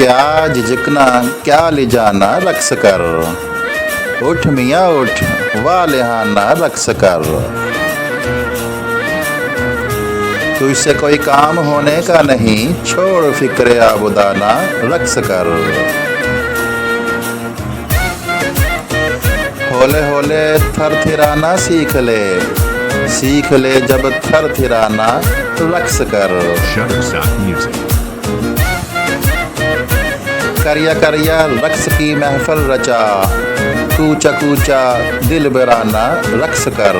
क्या झिझकना क्या ले जाना रक्स कर, उठ मियाँ उठ वालिहाना रक्स कर। तुझसे कोई काम होने का नहीं, छोड़ फिक्र आबुदाना रक्स कर। होले होले थरथिराना सीख ले जब थरथिराना रक्स कर। Shutterstock Music. करिया करिया रक्स की महफल रचा, कूचा कूचा दिल बराना रक्स कर।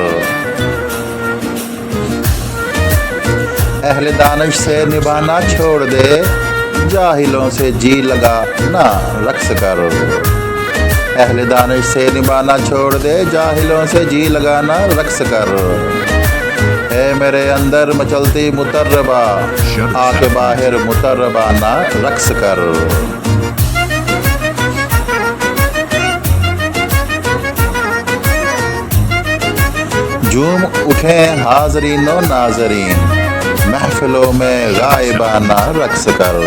अहले दानिश से निभाना छोड़ दे, जाहिलों से जी लगा ना रक्स कर। अहले दानिश से निभाना छोड़ दे, जाहिलों से जी लगाना रक्स कर। है मेरे अंदर मचलती मुतर्रबा, आके बाहर मुतर्रबाना रक्स कर। झूम उठे हाजरीनो नाजरीन, महफिलों में गायबाना रक्स कर।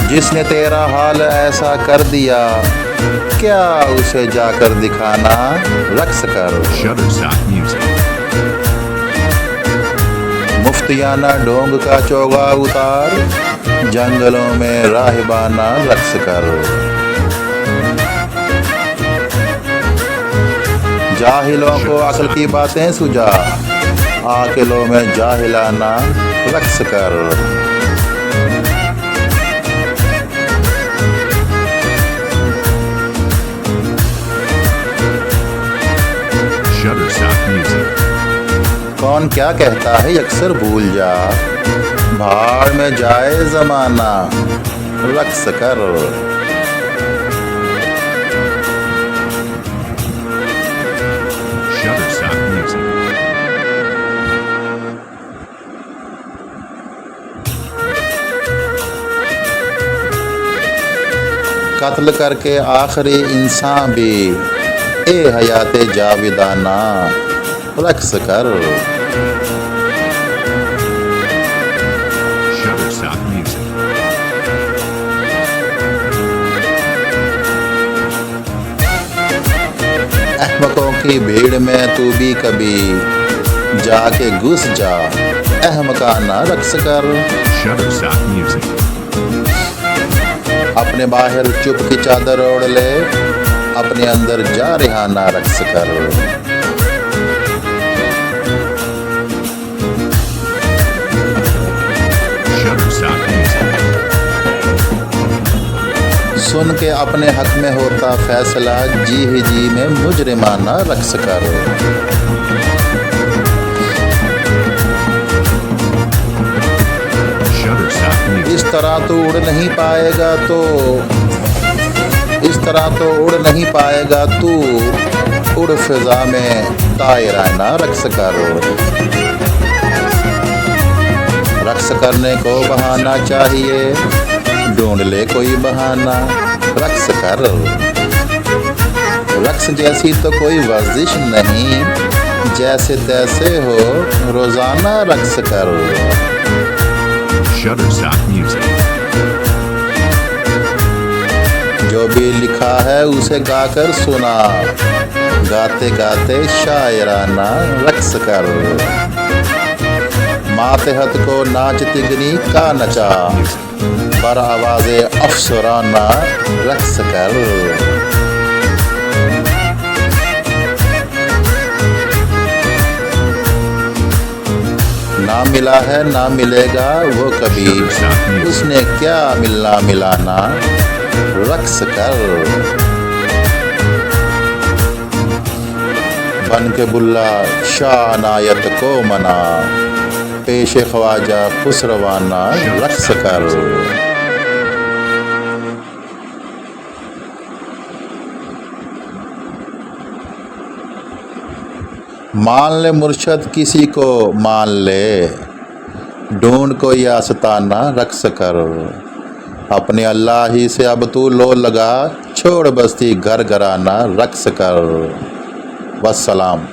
जिसने तेरा हाल ऐसा कर दिया, क्या उसे जाकर दिखाना रक्स कर। Shutterstock Music. मुफ्तियाना ढोंग का चोगा उतार, जंगलों में राहिबाना रक्स कर। जाहिलों को अक्ल की बातें सुझा, आकिलों में जाहिलाना रक्स कर। Shutterstock Music. कौन क्या कहता है अक्सर भूल जा, भाड़ में जाए जमाना रक्स कर। Shutterstock Music. कत्ल करके आखिरी इंसान भी, ए हयाते जाविदाना रक्स कर। Shutterstock Music. अहमकों की भीड़ में तू भी कभी जाके घुस जा, अहमकाना रक्स कर। Shutterstock Music. अपने बाहर चुप की चादर ओढ़ ले, अपने अंदर जा रिहाना रक्स कर। Shutterstock Music. सुन के अपने हक में होता फैसला, जी ही जी में मुजरिमाना रक्स कर। Shutterstock Music. इस तरह तो उड़ नहीं पाएगा तो, इस तरह तो उड़ नहीं पाएगा तू, उड़ फिजा में तायराना रक्स कर। रक्स करने को बहाना चाहिए, ढूंढ ले कोई बहाना रक्स कर। रक्स जैसी तो कोई वर्जिश नहीं, जैसे तैसे हो रोजाना रक्स कर। Shutterstock Music. जो भी लिखा है उसे गाकर सुना, गाते गाते शायराना रक्स कर। मातहत को नाच तिगनी का नचा, पर आवाज़े अफसराना रक्स कर। ना मिला है ना मिलेगा वो कभी, उसने क्या मिलना मिलाना रक्स कर। बन के बुल्ला शाह नायत को मना, पेशे ख्वाजा खुसरवाना रक्स कर। मान ले मुर्शद किसी को मान ले, ढूंढ कोई आस्ताना रक्स कर। अपने अल्लाह ही से अब तू लो लगा, छोड़ बस्ती घर घराना रक्स कर। वस्सलाम।